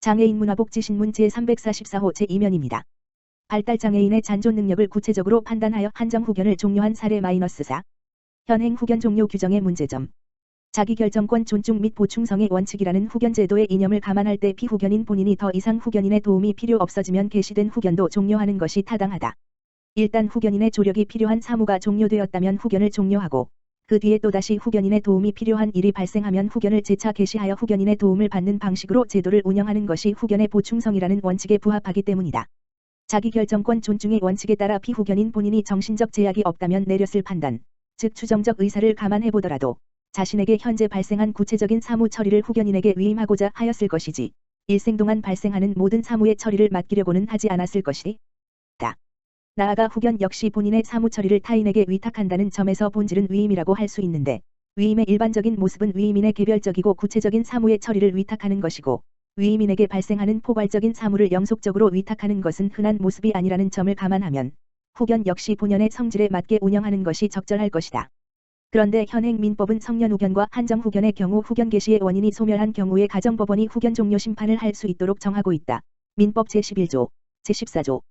장애인 문화복지신문 제344호 제2면입니다. 발달장애인의 잔존 능력을 구체적으로 판단하여 한정 후견을 종료한 사례 -4. 현행 후견 종료 규정의 문제점. 자기결정권 존중 및 보충성의 원칙이라는 후견 제도의 이념을 감안할 때 피후견인 본인이 더 이상 후견인의 도움이 필요 없어지면 개시된 후견도 종료하는 것이 타당하다. 일단 후견인의 조력이 필요한 사무가 종료되었다면 후견을 종료하고 그 뒤에 또다시 후견인의 도움이 필요한 일이 발생하면 후견을 재차 개시하여 후견인의 도움을 받는 방식으로 제도를 운영하는 것이 후견의 보충성이라는 원칙에 부합하기 때문이다. 자기결정권 존중의 원칙에 따라 피후견인 본인이 정신적 제약이 없다면 내렸을 판단, 즉 추정적 의사를 감안해보더라도 자신에게 현재 발생한 구체적인 사무 처리를 후견인에게 위임하고자 하였을 것이지 일생 동안 발생하는 모든 사무의 처리를 맡기려고는 하지 않았을 것이다. 나아가 후견 역시 본인의 사무 처리를 타인에게 위탁한다는 점에서 본질은 위임이라고 할 수 있는데 위임의 일반적인 모습은 위임인의 개별적이고 구체적인 사무의 처리를 위탁하는 것이고 위임인에게 발생하는 포괄적인 사무를 영속적으로 위탁하는 것은 흔한 모습이 아니라는 점을 감안하면 후견 역시 본연의 성질에 맞게 운영하는 것이 적절할 것이다. 그런데 현행 민법은 성년 후견과 한정 후견의 경우 후견 개시의 원인이 소멸한 경우에 가정법원이 후견 종료 심판을 할 수 있도록 정하고 있다. 민법 제11조, 제14조.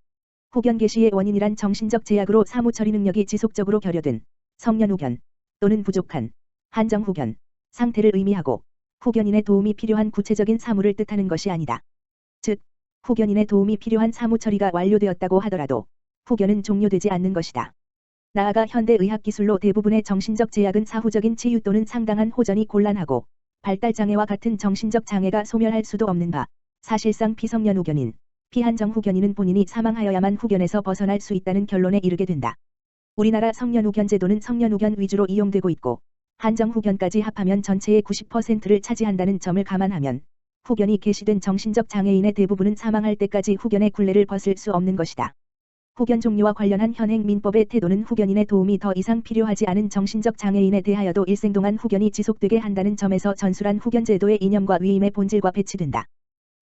후견 개시의 원인이란 정신적 제약으로 사무 처리 능력이 지속적으로 결여된 성년 후견 또는 부족한 한정 후견 상태를 의미하고 후견인의 도움이 필요한 구체적인 사무를 뜻하는 것이 아니다. 즉, 후견인의 도움이 필요한 사무 처리가 완료되었다고 하더라도 후견은 종료되지 않는 것이다. 나아가 현대 의학기술로 대부분의 정신적 제약은 사후적인 치유 또는 상당한 호전이 곤란하고 발달장애와 같은 정신적 장애가 소멸할 수도 없는 바 사실상 피성년 후견인, 피한정 후견인은 본인이 사망하여야만 후견에서 벗어날 수 있다는 결론에 이르게 된다. 우리나라 성년 후견 제도는 성년 후견 위주로 이용되고 있고 한정 후견까지 합하면 전체의 90%를 차지한다는 점을 감안하면 후견이 개시된 정신적 장애인의 대부분은 사망할 때까지 후견의 굴레를 벗을 수 없는 것이다. 후견 종료와 관련한 현행 민법의 태도는 후견인의 도움이 더 이상 필요하지 않은 정신적 장애인에 대하여도 일생 동안 후견이 지속되게 한다는 점에서 전술한 후견 제도의 이념과 위임의 본질과 배치된다.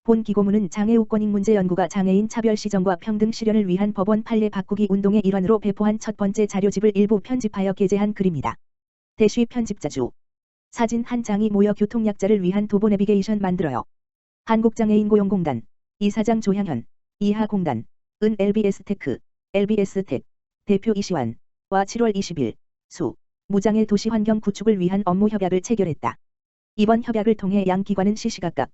본 기고문은 장애우권익문제연구가 장애인 차별 시정과 평등 실현을 위한 법원 판례 바꾸기 운동의 일환으로 배포한 첫 번째 자료집을 일부 편집하여 게재한 글입니다. 대쉬 편집자주. 사진 한 장이 모여 교통약자를 위한 도보 내비게이션 만들어요. 한국장애인고용공단, 이사장 조향현, 이하공단, 은 LBS테크, LBS텍, 대표 이시환, 와 7월 20일, 수, 무장애 도시 환경 구축을 위한 업무 협약을 체결했다. 이번 협약을 통해 양 기관은 시시각각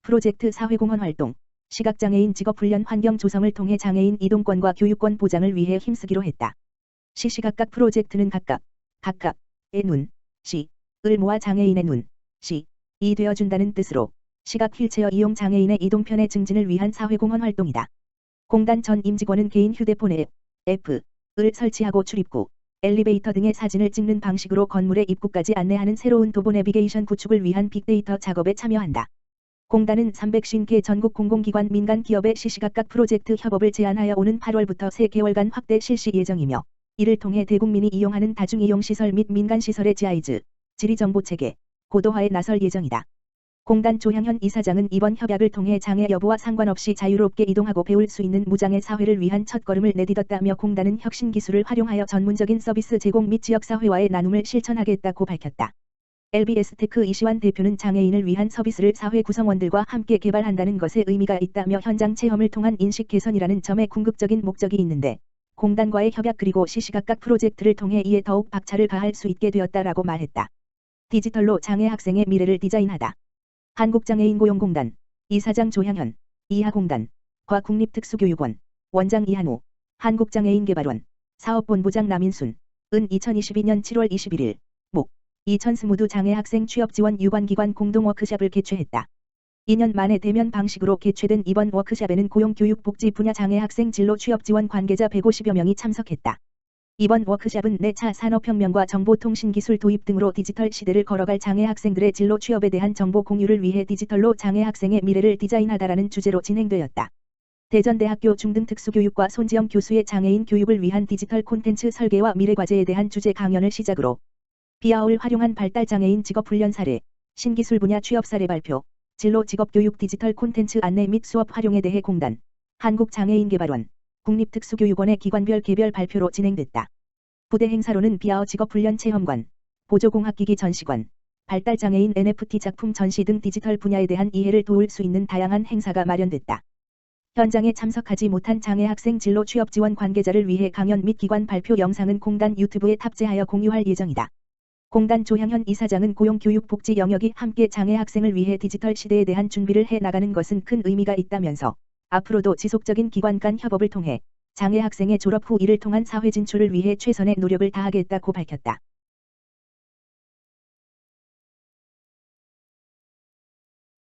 프로젝트 사회공헌 활동, 시각장애인 직업훈련 환경 조성을 통해 장애인 이동권과 교육권 보장을 위해 힘쓰기로 했다. 시시각각 프로젝트는 각각의 눈, 시,을 모아 장애인의 눈, 시,이 되어준다는 뜻으로 시각 휠체어 이용 장애인의 이동편의 증진을 위한 사회공헌 활동이다. 공단 전 임직원은 개인 휴대폰 앱을 설치하고 출입구, 엘리베이터 등의 사진을 찍는 방식으로 건물의 입구까지 안내하는 새로운 도보 내비게이션 구축을 위한 빅데이터 작업에 참여한다. 공단은 350개 전국 공공기관 민간 기업의 시시각각 프로젝트 협업을 제안하여 오는 8월부터 3개월간 확대 실시 예정이며 이를 통해 대국민이 이용하는 다중이용시설 및 민간시설의 GIS, 지리정보체계, 고도화에 나설 예정이다. 공단 조향현 이사장은 이번 협약을 통해 장애 여부와 상관없이 자유롭게 이동하고 배울 수 있는 무장애 사회를 위한 첫걸음을 내딛었다며 공단은 혁신기술을 활용하여 전문적인 서비스 제공 및 지역사회와의 나눔을 실천하겠다고 밝혔다. LBS테크 이시환 대표는 장애인을 위한 서비스를 사회 구성원들과 함께 개발한다는 것에 의미가 있다며 현장 체험을 통한 인식 개선이라는 점에 궁극적인 목적이 있는데 공단과의 협약 그리고 시시각각 프로젝트를 통해 이에 더욱 박차를 가할 수 있게 되었다라고 말했다. 디지털로 장애 학생의 미래를 디자인하다. 한국장애인고용공단, 이사장 조향현, 이하공단, 과 국립특수교육원, 원장 이한우, 한국장애인개발원, 사업본부장 남인순, 은 2022년 7월 21일, 목, 2020두 장애학생 취업지원 유관기관 공동워크숍을 개최했다. 2년 만에 대면 방식으로 개최된 이번 워크숍에는 고용교육복지 분야 장애학생 진로 취업지원 관계자 150여 명이 참석했다. 이번 워크숍은 내차 산업혁명과 정보통신기술 도입 등으로 디지털 시대를 걸어갈 장애학생들의 진로 취업에 대한 정보 공유를 위해 디지털로 장애학생의 미래를 디자인하다라는 주제로 진행되었다. 대전대학교 중등특수교육과 손지영 교수의 장애인 교육을 위한 디지털 콘텐츠 설계와 미래과제에 대한 주제 강연을 시작으로 비아웃을 활용한 발달장애인 직업훈련 사례, 신기술 분야 취업 사례 발표, 진로 직업교육 디지털 콘텐츠 안내 및 수업 활용에 대해 공단, 한국장애인개발원, 국립특수교육원의 기관별 개별 발표로 진행됐다. 부대 행사로는 비아웃 직업훈련 체험관, 보조공학기기 전시관, 발달장애인 NFT 작품 전시 등 디지털 분야에 대한 이해를 도울 수 있는 다양한 행사가 마련됐다. 현장에 참석하지 못한 장애 학생 진로 취업 지원 관계자를 위해 강연 및 기관 발표 영상은 공단 유튜브에 탑재하여 공유할 예정이다. 공단 조향현 이사장은 고용교육복지 영역이 함께 장애 학생을 위해 디지털 시대에 대한 준비를 해 나가는 것은 큰 의미가 있다면서 앞으로도 지속적인 기관 간 협업을 통해 장애 학생의 졸업 후 이를 통한 사회 진출을 위해 최선의 노력을 다하겠다고 밝혔다.